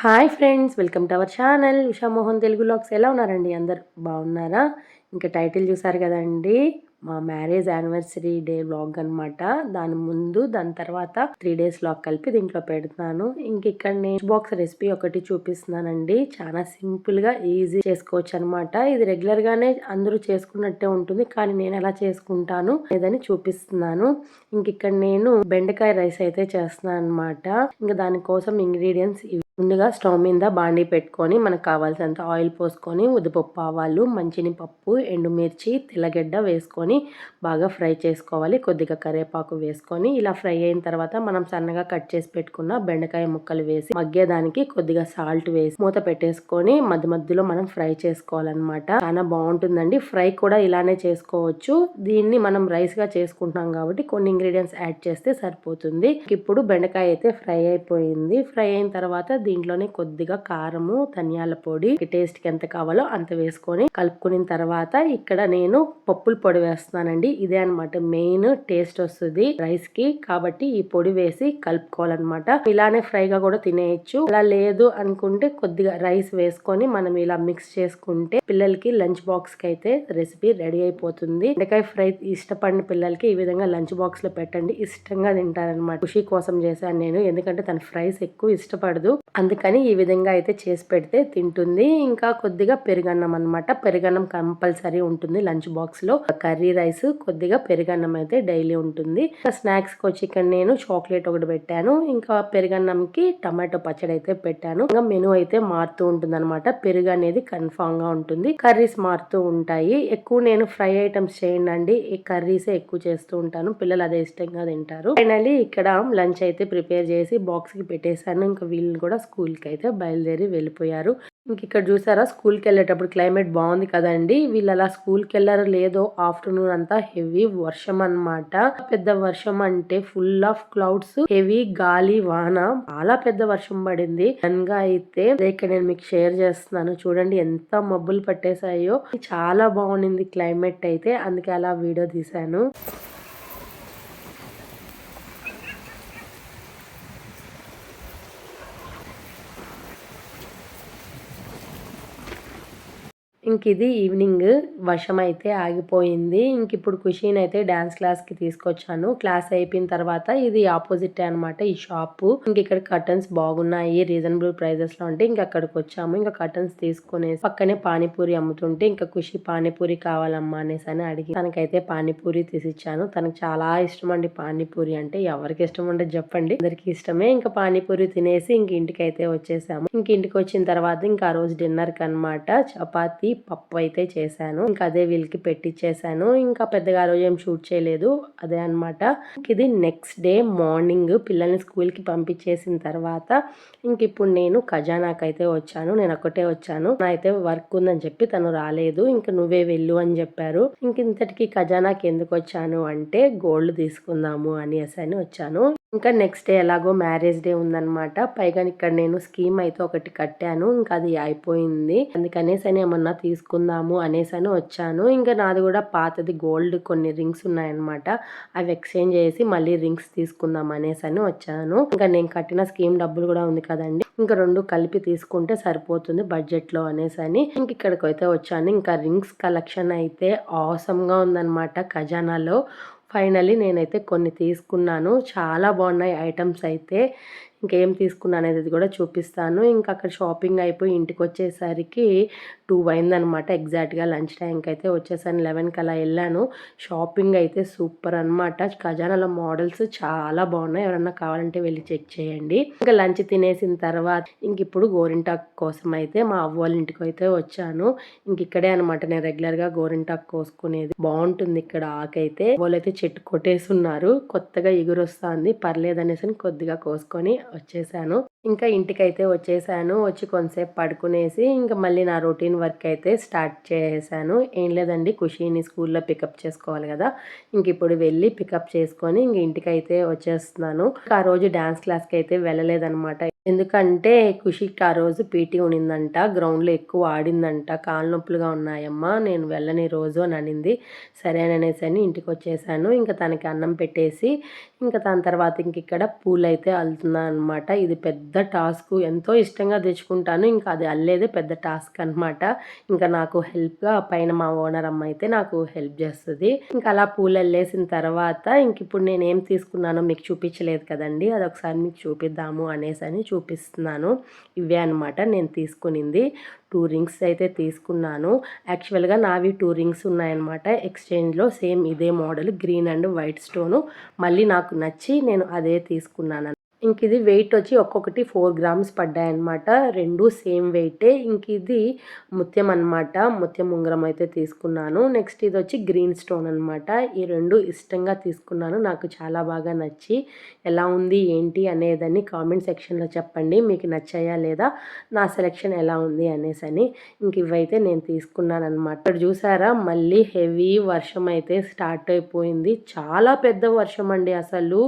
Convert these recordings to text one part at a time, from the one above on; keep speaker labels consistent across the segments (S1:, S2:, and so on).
S1: Hi friends, welcome to our channel Usha Mohan Telugu vlogs. ఎలా ఉన్నారండి? అందరు బాగున్నారా? ఇంకా టైటిల్ చూసారు కదండి, మా మ్యారేజ్ యానివర్సరీ డే వ్లాగ్ అనమాట. దాని ముందు దాని తర్వాత 3 days వ్లాగ్ కలిపి దీంట్లో పెడుతున్నాను. ఇంక ఇక్కడ నేను బాక్స్ రెసిపీ ఒకటి చూపిస్తున్నానండి. చాలా సింపుల్ గా ఈజీ చేసుకోవచ్చు అనమాట. ఇది రెగ్యులర్ గానే అందరూ చేసుకున్నట్టే ఉంటుంది, కానీ నేను ఎలా చేసుకుంటాను లేదని చూపిస్తున్నాను. ఇంక ఇక్కడ నేను బెండకాయ రైస్ అయితే చేస్తున్నాను అనమాట. ఇంకా దానికోసం ఇంగ్రీడియంట్స్ ముందుగా స్టవ్ మీద బాండీ పెట్టుకొని మనకు కావాల్సినంత ఆయిల్ పోసుకొని ఉద్దిపప్పు, ఆవాలు, మంచినిపప్పు, ఎండుమిర్చి, తెల్లగడ్డ వేసుకొని బాగా ఫ్రై చేసుకోవాలి. కొద్దిగా కరివేపాకు వేసుకొని ఇలా ఫ్రై అయిన తర్వాత మనం సన్నగా కట్ చేసి పెట్టుకున్న బెండకాయ ముక్కలు వేసి మగ్గేదానికి కొద్దిగా సాల్ట్ వేసి మూత పెట్టేసుకొని మధ్య మధ్యలో మనం ఫ్రై చేసుకోవాలన్నమాట. చాలా బాగుంటుందండి. ఫ్రై కూడా ఇలానే చేసుకోవచ్చు. దీన్ని మనం రైస్ గా చేసుకుంటున్నాం కాబట్టి కొన్ని ఇంగ్రీడియంట్స్ యాడ్ చేస్తే సరిపోతుంది. ఇప్పుడు బెండకాయ అయితే ఫ్రై అయిపోయింది. ఫ్రై అయిన తర్వాత దీంట్లోనే కొద్దిగా కారము, ధనియాల పొడి టేస్ట్ కి ఎంత కావాలో అంత వేసుకొని కలుపుకున్న తర్వాత ఇక్కడ నేను పప్పుల పొడి వేస్తున్నానండి. ఇదే అనమాట మెయిన్ టేస్ట్ వస్తుంది రైస్ కి, కాబట్టి ఈ పొడి వేసి కలుపుకోవాలన్నమాట. ఇలానే ఫ్రై గా కూడా తినేయచ్చు. అలా లేదు అనుకుంటే కొద్దిగా రైస్ వేసుకొని మనం ఇలా మిక్స్ చేసుకుంటే పిల్లలకి లంచ్ బాక్స్ కి అయితే రెసిపీ రెడీ అయిపోతుంది. బెండకాయ ఫ్రై ఇష్టపడిన పిల్లలకి ఈ విధంగా లంచ్ బాక్స్ లో పెట్టండి, ఇష్టంగా తింటారనమాట. ఖుషి కోసం చేశాను నేను, ఎందుకంటే తన ఫ్రైస్ ఎక్కువ ఇష్టపడదు. అందుకని ఈ విధంగా అయితే చేసి పెడితే తింటుంది. ఇంకా కొద్దిగా పెరుగన్నం అనమాట. పెరుగన్నం కంపల్సరీ ఉంటుంది లంచ్ బాక్స్ లో. కర్రీ రైస్ కొద్దిగా పెరుగన్నం అయితే డైలీ ఉంటుంది. స్నాక్స్ కి వచ్చి ఇక్కడ నేను చాక్లెట్ ఒకటి పెట్టాను. ఇంకా పెరుగన్నం కి టమాటో పచ్చడి అయితే పెట్టాను. ఇంకా మెనూ అయితే మారుతూ ఉంటుంది అనమాట. పెరుగు అనేది కన్ఫామ్ గా ఉంటుంది, కర్రీస్ మారుతూ ఉంటాయి. ఎక్కువ నేను ఫ్రై ఐటమ్స్ చేయండి, ఈ కర్రీస్ ఎక్కువ చేస్తూ ఉంటాను. పిల్లలు అదే ఇష్టంగా తింటారు. ఫైనల్లీ ఇక్కడ లంచ్ అయితే ప్రిపేర్ చేసి బాక్స్ కి పెట్టేశాను. ఇంకా వీళ్ళని కూడా స్కూల్ కి అయితే బయలుదేరి వెళ్ళిపోయారు. ఇంక ఇక్కడ చూసారా, స్కూల్ కి వెళ్ళేటప్పుడు క్లైమేట్ బాగుంది కదండి. వీళ్ళు అలా స్కూల్ కి వెళ్ళారో లేదో ఆఫ్టర్నూన్ అంతా హెవీ వర్షం అనమాట. పెద్ద వర్షం అంటే ఫుల్ ఆఫ్ క్లౌడ్స్, హెవీ గాలి, వాన, చాలా పెద్ద వర్షం పడింది. అనగా అయితే ఇక్కడ నేను మీకు షేర్ చేస్తున్నాను చూడండి, ఎంత మబ్బులు పట్టేశాయో. చాలా బాగుంది క్లైమేట్ అయితే, అందుకే అలా వీడియో తీశాను. ఇంక ఇది ఈవినింగ్ వర్షం అయితే ఆగిపోయింది. ఇంక ఇప్పుడు ఖుషీని అయితే డాన్స్ క్లాస్ కి తీసుకొచ్చాను. క్లాస్ అయిపోయిన తర్వాత ఇది ఆపోజిట్ అనమాట ఈ షాప్. ఇంక ఇక్కడ కర్టన్స్ బాగున్నాయి, రీజనబుల్ ప్రైజెస్ లో ఉంటే ఇంక అక్కడికి వచ్చాము. ఇంకా కర్టన్స్ తీసుకునేసి పక్కనే పానీపూరి అమ్ముతుంటే ఇంకా ఖుషి పానీపూరి కావాలమ్మా అనేసి అని అడిగి తనకైతే పానీపూరి తీసిచ్చాను. తనకు చాలా ఇష్టం అండి పానీపూరి అంటే. ఎవరికి ఇష్టం ఉండదు చెప్పండి, అందరికి ఇష్టమే. ఇంకా పానీపూరి తినేసి ఇంక ఇంటికి అయితే వచ్చేసాము. ఇంక ఇంటికి వచ్చిన తర్వాత ఇంకా ఆ రోజు డిన్నర్ కి అనమాట చపాతి, పప్పు అయితే చేశాను. ఇంకా అదే వీళ్ళకి పెట్టిచ్చేసాను. ఇంకా పెద్దగా రోజు ఏం షూట్ చేయలేదు, అదే అనమాట. ఇది నెక్స్ట్ డే మార్నింగ్ పిల్లల్ని స్కూల్ కి పంపించేసిన తర్వాత ఇంక ఇప్పుడు నేను ఖజానాకైతే వచ్చాను. నేను ఒక్కటే వచ్చాను, అయితే వర్క్ ఉందని చెప్పి తను రాలేదు. ఇంకా నువ్వే వెళ్ళు అని చెప్పారు. ఇంక ఇంతటికి ఖజానాకి ఎందుకు వచ్చాను అంటే గోల్డ్ తీసుకుందాము అనేసి అని వచ్చాను. ఇంకా నెక్స్ట్ డే ఎలాగో మ్యారేజ్ డే ఉందన్నమాట. పైగా ఇక్కడ నేను స్కీమ్ అయితే ఒకటి కట్టాను, ఇంకా అది అయిపోయింది. అందుకనేసి అని ఏమన్నా తీసుకుందాము అనేసి అని వచ్చాను. ఇంకా నాది కూడా పాతది గోల్డ్ కొన్ని రింగ్స్ ఉన్నాయన్నమాట, అవి ఎక్స్చేంజ్ చేసి మళ్ళీ రింగ్స్ తీసుకుందాం అనేసి అని వచ్చాను. ఇంకా నేను కట్టిన స్కీమ్ డబ్బులు కూడా ఉంది కదండి, ఇంకా రెండు కలిపి తీసుకుంటే సరిపోతుంది బడ్జెట్ లో అనేసి అని ఇంక ఇక్కడికి అయితే వచ్చాను. ఇంకా రింగ్స్ కలెక్షన్ అయితే ఆసమ్ గా ఉందన్నమాట ఖజానాలో. ఫైనల్లీ నేనైతే కొన్ని తీసుకున్నాను, చాలా బాగున్నాయి ఐటమ్స్ అయితే. ఇంకేం తీసుకున్నాను అనేది కూడా చూపిస్తాను. ఇంకా అక్కడ షాపింగ్ అయిపోయి ఇంటికి వచ్చేసరికి 2 అయిందనమాట. ఎగ్జాక్ట్గా లంచ్ టైంకి అయితే వచ్చేసాను. 11కి అలా వెళ్ళాను. షాపింగ్ అయితే సూపర్ అనమాట. ఖజానాలో మోడల్స్ చాలా బాగున్నాయి, ఎవరన్నా కావాలంటే వెళ్ళి చెక్ చేయండి. ఇంకా లంచ్ తినేసిన తర్వాత ఇంక ఇప్పుడు గోరింటాకు కోసం అయితే మా అవ్వ వాళ్ళ ఇంటికి అయితే వచ్చాను. ఇంక ఇక్కడే అనమాట నేను రెగ్యులర్ గా గోరింటాకు కోసుకునేది. బాగుంటుంది ఇక్కడ ఆకైతే. వాళ్ళైతే చెట్టు కొట్టేసి ఉన్నారు, కొత్తగా ఎగురు వస్తుంది, పర్లేదనేసి కొద్దిగా కోసుకొని వచ్చేసాను. ఇంకా ఇంటికైతే వచ్చేసాను. వచ్చి కొంతసేపు పడుకునేసి ఇంకా మళ్ళీ నా రొటీన్ వర్క్ అయితే స్టార్ట్ చేశాను. ఏం లేదండి, ఖుషీని స్కూల్లో పికప్ చేసుకోవాలి కదా. ఇంక ఇప్పుడు వెళ్ళి పికప్ చేసుకొని ఇంక ఇంటికైతే వచ్చేస్తున్నాను. ఆ రోజు డాన్స్ క్లాస్కి అయితే వెళ్ళలేదన్నమాట. ఎందుకంటే ఖుషికి ఆ రోజు పీటీ ఉన్నిందంట. గ్రౌండ్‌లో ఎక్కువ ఆడిందంట. కాళ్ళు నొప్పులుగా ఉన్నాయమ్మా, నేను వెళ్ళను ఈరోజు అని అనింది. సరే అని అనేసని ఇంటికొచ్చేసాను. ఇంక తనకి అన్నం పెట్టేసి, ఇంక దాని తర్వాత ఇంకిక్కడ పూలైతే అల్లుతున్నాననమాట. ఇది పెద్ద టాస్కు. ఎంతో ఇష్టంగా తెచ్చుకుంటాను. ఇంకా అది అల్లేదే పెద్ద టాస్క్ అనమాట. ఇంకా నాకు హెల్ప్‌గా పైన మా ఓనర్ అమ్మ అయితే నాకు హెల్ప్ చేస్తది. ఇంక అలా పూలు అల్లేసిన తర్వాత ఇంకిప్పుడు నేనేం తీసుకున్నానో మీకు చూపించలేదు కదండీ! అదొకసారి మీకు చూపిద్దాము అనేసని చూపిస్తున్నాను. ఇవే అనమాట నేను తీసుకునింది. 2 రింగ్స్ అయితే తీసుకున్నాను. యాక్చువల్‌గా నావి 2 రింగ్స్ ఉన్నాయన్నమాట. ఎక్స్‌చేంజ్‌లో సేమ్ ఇదే model green and white stone. మళ్ళీ నాకు నచ్చి నేను అదే తీసుకున్నాను. ఇంకిది వెయిట్ వచ్చి ఒక్కొక్కటి 4 గ్రామ్స్ పడ్డాయన్నమాట. 2 సేమ్ వెయిటే. ఇంకిది ముత్యం అనమాట. ముత్యం ఉంగరం అయితే తీసుకున్నాను. నెక్స్ట్ ఇదొచ్చి గ్రీన్ స్టోన్ అనమాట. ఈ 2 ఇష్టంగా తీసుకున్నాను. నాకు చాలా బాగా నచ్చి ఎలా ఉంది ఏంటి అనేదని కామెంట్ సెక్షన్‌లో చెప్పండి. మీకు నచ్చాయా లేదా? నా సెలెక్షన్ ఎలా ఉంది అనేసని. ఇంక ఇవైతే నేను తీసుకున్నాననమాట. ఇక్కడ చూసారా మళ్ళీ హెవీ వర్షం అయితే స్టార్ట్ అయిపోయింది. చాలా పెద్ద వర్షం అండి అసలు.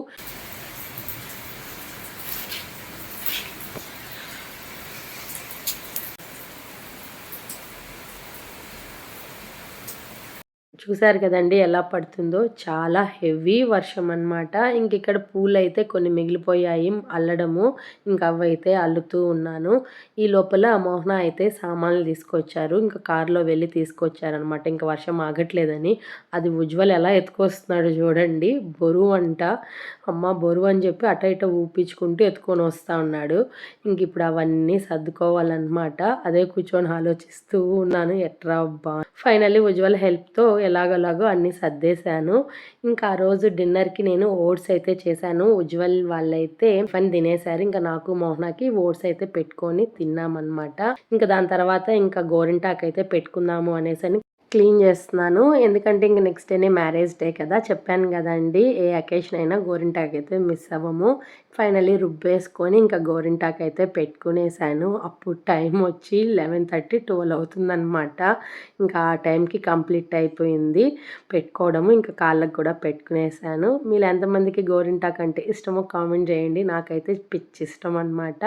S1: చూసారు కదండీ ఎలా పడుతుందో. చాలా హెవీ వర్షం అనమాట. ఇంకిక్కడ పూలైతే కొన్ని మిగిలిపోయాయి అల్లడము. ఇంకా అవైతే అల్లుతూ ఉన్నాను. ఈ లోపల మోహన అయితే సామాన్లు తీసుకొచ్చారు. ఇంకా కారులో వెళ్ళి తీసుకొచ్చారనమాట. ఇంక వర్షం ఆగట్లేదని. అది ఉజ్వల్ ఎలా ఎత్తుకొస్తున్నాడో చూడండి. బరువంట. అమ్మ బరువు అని చెప్పి అట ఇట ఊపించుకుంటూ ఎత్తుకొని వస్తా ఉన్నాడు. ఇంకిప్పుడు అవన్నీ సర్దుకోవాలన్నమాట. అదే కూర్చొని ఆలోచిస్తూ ఉన్నాను ఎట్రా అబ్బా. ఫైనల్లీ ఉజ్వల్ హెల్ప్‌తో ఎలాగోలాగో అన్నీ సర్దేశాను. ఇంకా ఆ రోజు డిన్నర్‌కి నేను ఓట్స్ అయితే చేశాను. ఉజ్వల్ వాళ్ళైతే టిఫిన్ తినేశారు. ఇంకా నాకు మోహనాకి ఓట్స్ అయితే పెట్టుకొని తిన్నామన్నమాట. ఇంకా దాని తర్వాత ఇంకా గోరింటాకైతే పెట్టుకుందాము అనేసని క్లీన్ చేస్తున్నాను. ఎందుకంటే ఇంక నెక్స్ట్ డేనే మ్యారేజ్ డే కదా! చెప్పాను కదండీ! ఏ అకేషన్ అయినా గోరింటాకైతే మిస్ అవ్వము. ఫైనల్లీ రుబ్బేసుకొని ఇంకా గోరింటాకైతే పెట్టుకునేసాను. అప్పుడు టైం వచ్చి 11:30, 12 అవుతుందనమాట. ఇంకా ఆ టైంకి కంప్లీట్ అయిపోయింది పెట్టుకోవడము. ఇంకా కాళ్ళకి కూడా పెట్టుకునేసాను. మీరు ఎంతమందికి గోరింటాకు అంటే ఇష్టమో కామెంట్ చేయండి. నాకైతే పిచ్చి ఇష్టం అనమాట.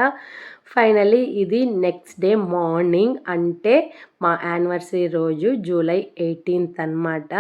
S1: ఫైనల్లీ ఇది నెక్స్ట్ డే మార్నింగ్, అంటే మా యానివర్సరీ రోజు జూలై 18th అనమాట.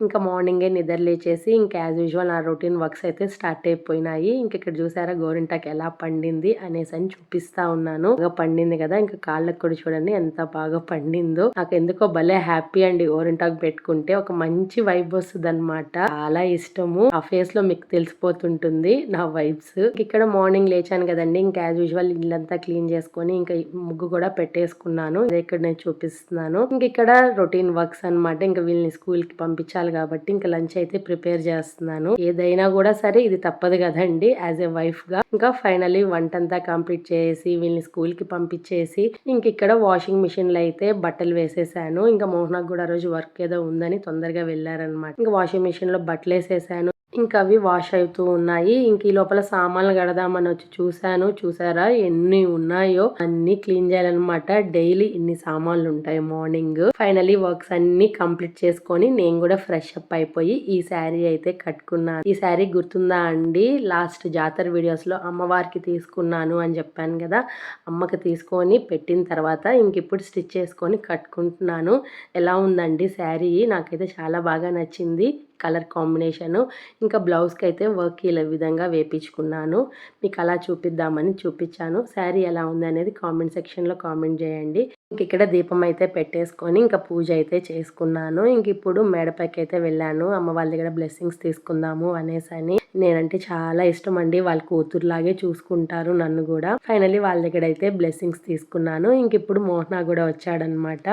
S1: ఇంకా మార్నింగే నిద్ర లేచేసి ఇంకా యాజ్ యూజువల్ నా రొటీన్ వర్క్స్ అయితే స్టార్ట్ అయిపోయినాయి. ఇంక ఇక్కడ చూసారా గోరింటాకు ఎలా పండింది అనేసని చూపిస్తా ఉన్నాను. బాగా పండింది కదా, ఇంకా కాళ్ళకు కూడా చూడండి ఎంత బాగా పండిందో. నాకు ఎందుకో భలే హ్యాపీ అండి గోరింటాకు పెట్టుకుంటే. ఒక మంచి వైబ్ వస్తుంది అనమాట. చాలా ఇష్టము. ఆ ఫేస్ లో మీకు తెలిసిపోతుంటుంది నా వైబ్స్. ఇక్కడ మార్నింగ్ లేచాను కదండి, ఇంకా యాజ్ యూజువల్ ఇల్లంతా క్లీన్ చేసుకొని ఇంకా ముగ్గు కూడా పెట్టేసుకున్నాను. ఇక్కడ నేను చూపిస్తున్నాను. ఇంక ఇక్కడ రొటీన్ వర్క్స్ అనమాట. ఇంకా వీళ్ళని స్కూల్ కి పంపించాలి కాబట్టి ఇంకా లంచ్ అయితే ప్రిపేర్ చేస్తున్నాను. ఏదైనా కూడా సరే ఇది తప్పదు కదండి యాజ్ ఎ వైఫ్ గా. ఇంకా ఫైనల్లీ వంట అంతా కంప్లీట్ చేసి వీళ్ళని స్కూల్ కి పంపించేసి ఇంక ఇక్కడ వాషింగ్ మిషన్ లో అయితే బట్టలు వేసేసాను. ఇంకా మోహనాకు కూడా రోజు వర్క్ ఏదో ఉందని తొందరగా వెళ్ళారనమాట. ఇంకా వాషింగ్ మిషన్ లో బట్టలు వేసేసాను. ఇంకా అవి వాష్ అవుతూ ఉన్నాయి. ఇంక ఈ లోపల సామాన్లు కడదామని వచ్చి చూసాను. చూసారా ఎన్ని ఉన్నాయో, అన్ని క్లీన్ చేయాలన్నమాట. డైలీ ఇన్ని సామాన్లు ఉంటాయి మార్నింగ్. ఫైనలీ వర్క్స్ అన్ని కంప్లీట్ చేసుకొని నేను కూడా ఫ్రెష్ అప్ అయిపోయి ఈ శారీ అయితే కట్టుకున్నాను. ఈ శారీ గుర్తుందా అండి? లాస్ట్ జాతర వీడియోస్ లో అమ్మవారికి తీసుకున్నాను అని చెప్పాను కదా. అమ్మకి తీసుకొని పెట్టిన తర్వాత ఇంక ఇప్పుడు స్టిచ్ చేసుకొని కట్టుకుంటున్నాను. ఎలా ఉందండి శారీ? నాకైతే చాలా బాగా నచ్చింది కలర్ కాంబినేషను. ఇంకా బ్లౌజ్కి అయితే వర్క్ ఇలా విధంగా వేపించుకున్నాను. మీకు అలా చూపిద్దామని చూపించాను. శారీ ఎలా ఉంది అనేది కామెంట్ సెక్షన్లో కామెంట్ చేయండి. ఇంక ఇక్కడ దీపం అయితే పెట్టేసుకొని ఇంకా పూజ అయితే చేసుకున్నాను. ఇంక ఇప్పుడు మేడపైకి అయితే వెళ్ళాను. అమ్మ వాళ్ళ దగ్గర బ్లెస్సింగ్స్ తీసుకుందాము అనేసని. నేనంటే చాలా ఇష్టం అండి. వాళ్ళ కూతురులాగే చూసుకుంటారు నన్ను కూడా. ఫైనల్లీ వాళ్ళ దగ్గర అయితే బ్లెస్సింగ్స్ తీసుకున్నాను. ఇంక ఇప్పుడు మోహనా కూడా వచ్చాడనమాట.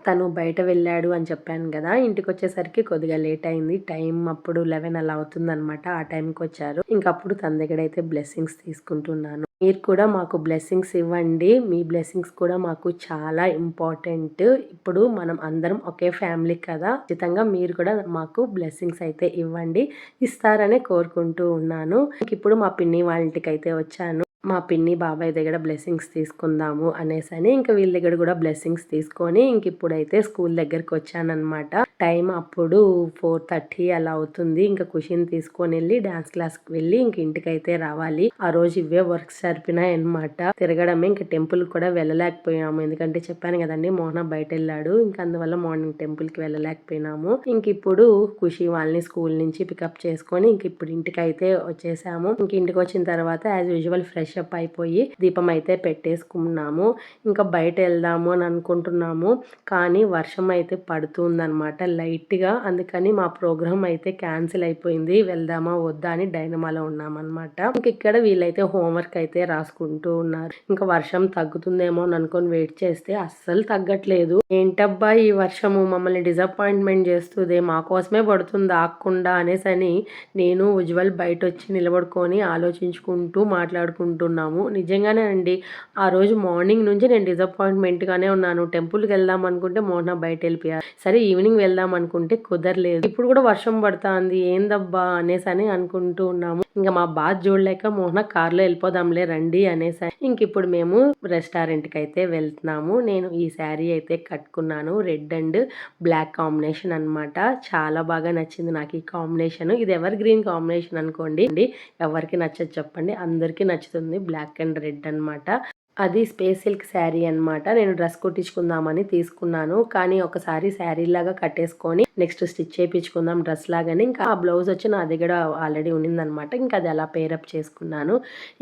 S1: తను బయట వెళ్ళాడు అని చెప్పాను కదా, ఇంటికి వచ్చేసరికి కొద్దిగా లేట్ అయింది. టైం అప్పుడు 11 అలా అవుతుందన్నమాట. ఆ టైంకి వచ్చారు. ఇంకప్పుడు తన దగ్గర అయితే బ్లెస్సింగ్స్ తీసుకుంటున్నాను. మీరు కూడా మాకు బ్లెస్సింగ్స్ ఇవ్వండి. మీ బ్లెస్సింగ్స్ కూడా మాకు చాలా ఇంపార్టెంట్. ఇప్పుడు మనం అందరం ఒకే ఫ్యామిలీ కదా, ఖచ్చితంగా మీరు కూడా మాకు బ్లెస్సింగ్స్ అయితే ఇవ్వండి. ఇస్తారనే కోరుకుంటూ ఉన్నాను. ఇప్పుడు మా పిన్ని వాళ్ళ ఇంటికి అయితే వచ్చాను. మా పిన్ని బాబాయ్ దగ్గర బ్లెస్సింగ్స్ తీసుకుందాము అనేసని ఇంకా వీళ్ళ దగ్గర కూడా బ్లెస్సింగ్స్ తీసుకొని ఇంక ఇప్పుడైతే స్కూల్ దగ్గరికి వచ్చానమాట. టైం అప్పుడు 4:30 అలా అవుతుంది. ఇంకా ఖుషిని తీసుకొని వెళ్ళి డాన్స్ క్లాస్కి వెళ్ళి ఇంక ఇంటికైతే రావాలి. ఆ రోజు ఇవే వర్క్స్ సరిపినాయి అనమాట. తిరగడమే, ఇంకా టెంపుల్ కూడా వెళ్ళలేకపోయాము. ఎందుకంటే చెప్పాను కదండి మోహన బయట వెళ్ళాడు. ఇంకా అందువల్ల మార్నింగ్ టెంపుల్ కి వెళ్ళలేకపోయినాము. ఇంక ఇప్పుడు ఖుషి వాళ్ళని స్కూల్ నుంచి పికప్ చేసుకొని ఇంక ఇప్పుడు ఇంటికైతే వచ్చేసాము. ఇంక ఇంటికి వచ్చిన తర్వాత యాజ్ యూజువల్ ఫ్రెష్ అప్ అయిపోయి దీపం అయితే పెట్టేసుకున్నాము. ఇంకా బయట వెళ్దాము అని అనుకుంటున్నాము. కానీ వర్షం అయితే పడుతుందన్నమాట లైట్ గా. అందుకని మా ప్రోగ్రామ్ అయితే క్యాన్సిల్ అయిపోయింది. వెళ్దామా వద్దా అని డైనమాలో ఉన్నామన్నమాట. ఇంక ఇక్కడ వీళ్ళైతే హోంవర్క్ అయితే రాసుకుంటూ ఉన్నారు. ఇంకా వర్షం తగ్గుతుందేమో అని అనుకొని వెయిట్ చేస్తే అస్సలు తగ్గట్లేదు. ఏంటబ్బా ఈ వర్షము మమ్మల్ని డిసప్పాయింట్మెంట్ చేస్తుంది, మా కోసమే పడుతుంది ఆగకుండా అనేసని నేను ఉజ్వల్ బయట వచ్చి నిలబడుకొని ఆలోచించుకుంటూ మాట్లాడుకుంటున్నాము. నిజంగానే అండి, ఆ రోజు మార్నింగ్ నుంచి నేను డిసప్పాయింట్మెంట్గానే ఉన్నాను. టెంపుల్కి వెళ్దాం అనుకుంటే మోహన బయట వెళ్ళిపోయారు. సరే ఈవినింగ్ వెళ్దాం అనుకుంటే కుదరలేదు. ఇప్పుడు కూడా వర్షం పడుతుంది ఏందబ్బా అనేసని అనుకుంటూ ఉన్నాము. ఇంకా మా బాధ చూడలేక మోహన కార్లో వెళ్ళిపోదాంలే రండి అనేసి ఇంక ఇప్పుడు మేము రెస్టారెంట్కి అయితే వెళ్తున్నాము. నేను ఈ శారీ అయితే కట్టుకున్నాను. రెడ్ అండ్ బ్లాక్ కాంబినేషన్ అన్నమాట. చాలా బాగా నచ్చింది నాకు ఈ కాంబినేషన్. ఇది ఎవర్ గ్రీన్ కాంబినేషన్ అనుకోండి. ఎవరికి నచ్చదు చెప్పండి, అందరికీ నచ్చుతుంది. బ్లాక్ అండ్ రెడ్ అన్నమాట. అది స్పేస్ సిల్క్ శారీ అన్నమాట. నేను డ్రెస్ కుట్టించుకుందామని తీసుకున్నాను. కానీ ఒకసారి శారీ లాగా కట్టేసుకొని నెక్స్ట్ స్టిచ్ చేయించుకుందాం డ్రెస్ లాగానే. ఇంకా ఆ బ్లౌజ్ వచ్చి నా దగ్గర ఆల్రెడీ ఉన్నిందనమాట. ఇంకా అది అలా పేరప్ చేసుకున్నాను.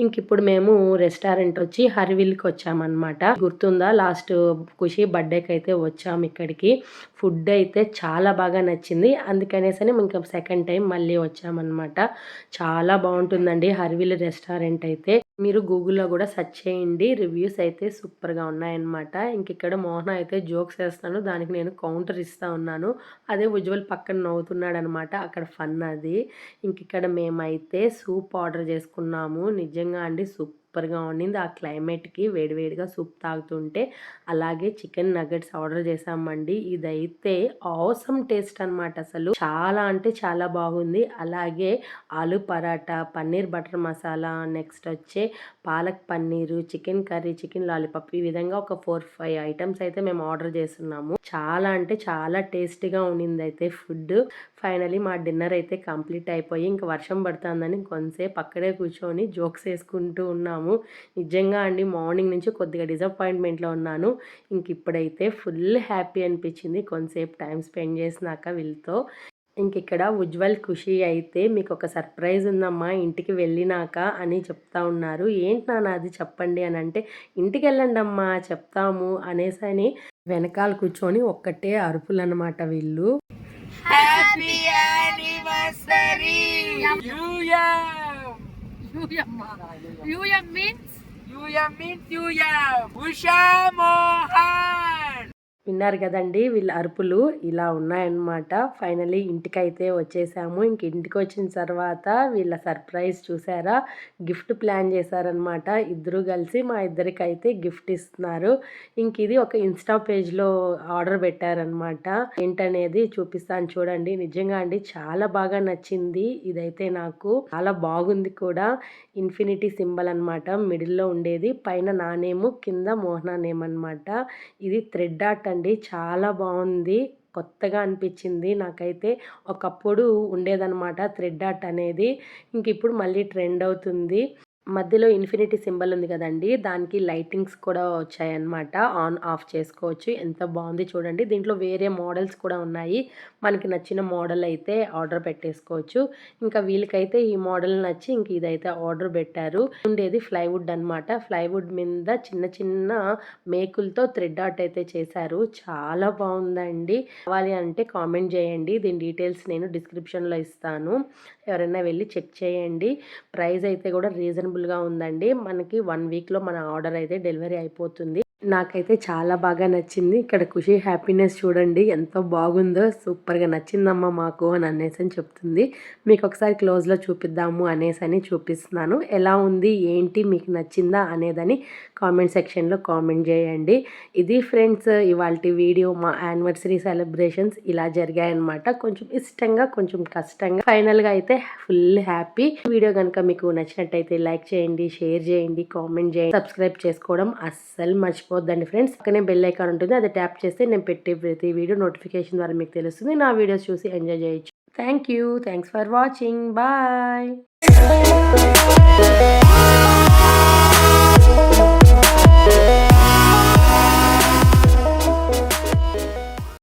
S1: ఇంక ఇప్పుడు మేము రెస్టారెంట్ వచ్చి హర్విల్కి వచ్చామన్నమాట. గుర్తుందా, లాస్ట్ ఖుషి బర్త్డేకి అయితే వచ్చాము ఇక్కడికి. ఫుడ్ అయితే చాలా బాగా నచ్చింది. అందుకనేసరి ఇంకా సెకండ్ టైం మళ్ళీ వచ్చామన్నమాట. చాలా బాగుంటుందండి హర్విల్ రెస్టారెంట్ అయితే. మీరు గూగుల్లో కూడా సెర్చ్ చేయండి. రివ్యూస్ అయితే సూపర్గా ఉన్నాయన్నమాట. ఇంక ఇక్కడ మోహన అయితే జోక్స్ వేస్తాను, దానికి నేను కౌంటర్ ఇస్తా ఉన్నాను. అదే ఉజ్వల్ పక్కన నవ్వుతున్నాడు అనమాట. అక్కడ ఫన్ అది. ఇంక ఇక్కడ మేమైతే సూప్ ఆర్డర్ చేసుకున్నాము. నిజంగా అండి సూపర్గా ఉండింది. ఆ క్లైమేట్కి వేడివేడిగా సూప్ తాగుతుంటే. అలాగే చికెన్ నగెట్స్ ఆర్డర్ చేసామండి. ఇదైతే ఆసమ్ టేస్ట్ అనమాట. అసలు చాలా అంటే చాలా బాగుంది. అలాగే ఆలు పరాటా, పన్నీర్ బటర్ మసాలా, నెక్స్ట్ వచ్చే palak paneer, chicken curry, chicken lollipop, ఈ విధంగా ఒక 4-5 ఐటమ్స్ అయితే మేము ఆర్డర్ చేస్తున్నాము. చాలా అంటే చాలా టేస్టీగా ఉండింది అయితే ఫుడ్. ఫైనలీ మా డిన్నర్ అయితే కంప్లీట్ అయిపోయి ఇంకా వర్షం పడుతుందని కొంతసేపు అక్కడే కూర్చొని జోక్స్ వేసుకుంటూ ఉన్నాము. నిజంగా అండి మార్నింగ్ నుంచి కొద్దిగా డిసప్పాయింట్మెంట్లో ఉన్నాను. ఇంక ఇప్పుడైతే ఫుల్ హ్యాపీ అనిపించింది కొంతసేపు టైం స్పెండ్ చేసినాక వీళ్ళతో. ఇంక ఇక్కడ ఉజ్వల్ ఖుషి అయితే మీకు ఒక సర్ప్రైజ్ ఉందమ్మా ఇంటికి వెళ్ళినాక అని చెప్తా ఉన్నారు. ఏంటి నాన్న అది చెప్పండి అని అంటే, ఇంటికి వెళ్ళండి అమ్మా చెప్తాము అనేసని వెనకాల కూర్చొని ఒక్కటే అరుపులు అనమాట వీళ్ళు.
S2: Happy anniversary UM means Usha Mohan.
S1: విన్నారు కదండి వీళ్ళ అరుపులు ఇలా ఉన్నాయన్నమాట. ఫైనలీ ఇంటికైతే వచ్చేసాము. ఇంక ఇంటికి వచ్చిన తర్వాత వీళ్ళ సర్ప్రైజ్ చూసారా, గిఫ్ట్ ప్లాన్ చేశారనమాట. ఇద్దరు కలిసి మా ఇద్దరికైతే గిఫ్ట్ ఇస్తున్నారు. ఇంక ఇది ఒక ఇన్స్టా పేజ్లో ఆర్డర్ పెట్టారనమాట. ఏంటనేది చూపిస్తాను చూడండి. నిజంగా అండి చాలా బాగా నచ్చింది. ఇదైతే నాకు చాలా బాగుంది కూడా. ఇన్ఫినిటీ సింబల్ అనమాట మిడిల్లో ఉండేది, పైన నా నేము, కింద మోహనా నేమ్ అనమాట. ఇది థ్రెడ్ ఆర్ట్ అండి, చాలా బాగుంది. కొత్తగా అనిపించింది నాకైతే. ఒకప్పుడు ఉండేదన్నమాట థ్రెడ్ ఆర్ట్ అనేది, ఇంక ఇప్పుడు మళ్ళీ ట్రెండ్ అవుతుంది. మధ్యలో ఇన్ఫినిటీ సింబల్ ఉంది కదండి, దానికి లైటింగ్స్ కూడా వచ్చాయన్నమాట. ఆన్ ఆఫ్ చేసుకోవచ్చు. ఎంత బాగుంది చూడండి. దీంట్లో వేరే మోడల్స్ కూడా ఉన్నాయి. మనకి నచ్చిన మోడల్ అయితే ఆర్డర్ పెట్టేసుకోవచ్చు. ఇంకా వీళ్ళకైతే ఈ మోడల్ నచ్చి ఇంక ఇదైతే ఆర్డర్ పెట్టారు. ఉండేది ప్లైవుడ్ అనమాట. ప్లైవుడ్ మీద చిన్న చిన్న మేకులతో థ్రెడ్ ఆర్ట్ అయితే చేశారు. చాలా బాగుందండి. కావాలి అంటే కామెంట్ చేయండి. దీని డీటెయిల్స్ నేను డిస్క్రిప్షన్లో ఇస్తాను, ఎవరైనా వెళ్ళి చెక్ చేయండి. ప్రైస్ అయితే కూడా రీజనబుల్గా ఉందండి. మనకి 1 వీక్లో మన ఆర్డర్ అయితే డెలివరీ అయిపోతుంది. నాకైతే చాలా బాగా నచ్చింది. ఇక్కడ ఖుషి హ్యాపీనెస్ చూడండి ఎంత బాగుందో. సూపర్‌గా నచ్చిందమ్మా మాకు అని అనేసని చెప్తుంది. మీకొకసారి క్లోజ్‌లో చూపిద్దాము అనేసని చూపిస్తున్నాను. ఎలా ఉంది? ఏంటి? మీకు నచ్చిందా? అనేదని కామెంట్ సెక్షన్‌లో కామెంట్ జేయండి. ఇది ఫ్రెండ్స్ ఇవాల్టి వీడియో. మా యానివర్సరీ సెలబ్రేషన్స్ ఇలా జరిగాయన్నమాట. కొంచెం ఇష్టంగా, కొంచెం కష్టంగా. ఫైనల్‌గా అయితే ఫుల్ హ్యాపీ. వీడియో గనుక మీకు నచ్చినట్టయితే లైక్ చేయండి, షేర్ చేయండి, కామెంట్ చేయండి. సబ్స్క్రైబ్ చేసుకోవడం అస్సలు మర్చిపోవద్దండి ఫ్రెండ్స్. పక్కనే బెల్ ఐకాన్ ఉంటుంది. అది ట్యాప్ చేస్తే నేను పెట్టే ప్రతి వీడియో నోటిఫికేషన్ ద్వారా మీకు తెలుస్తుంది. నా వీడియోస్ చూసి ఎంజాయ్ చేయొచ్చు. Thank you. Thanks for watching. Bye.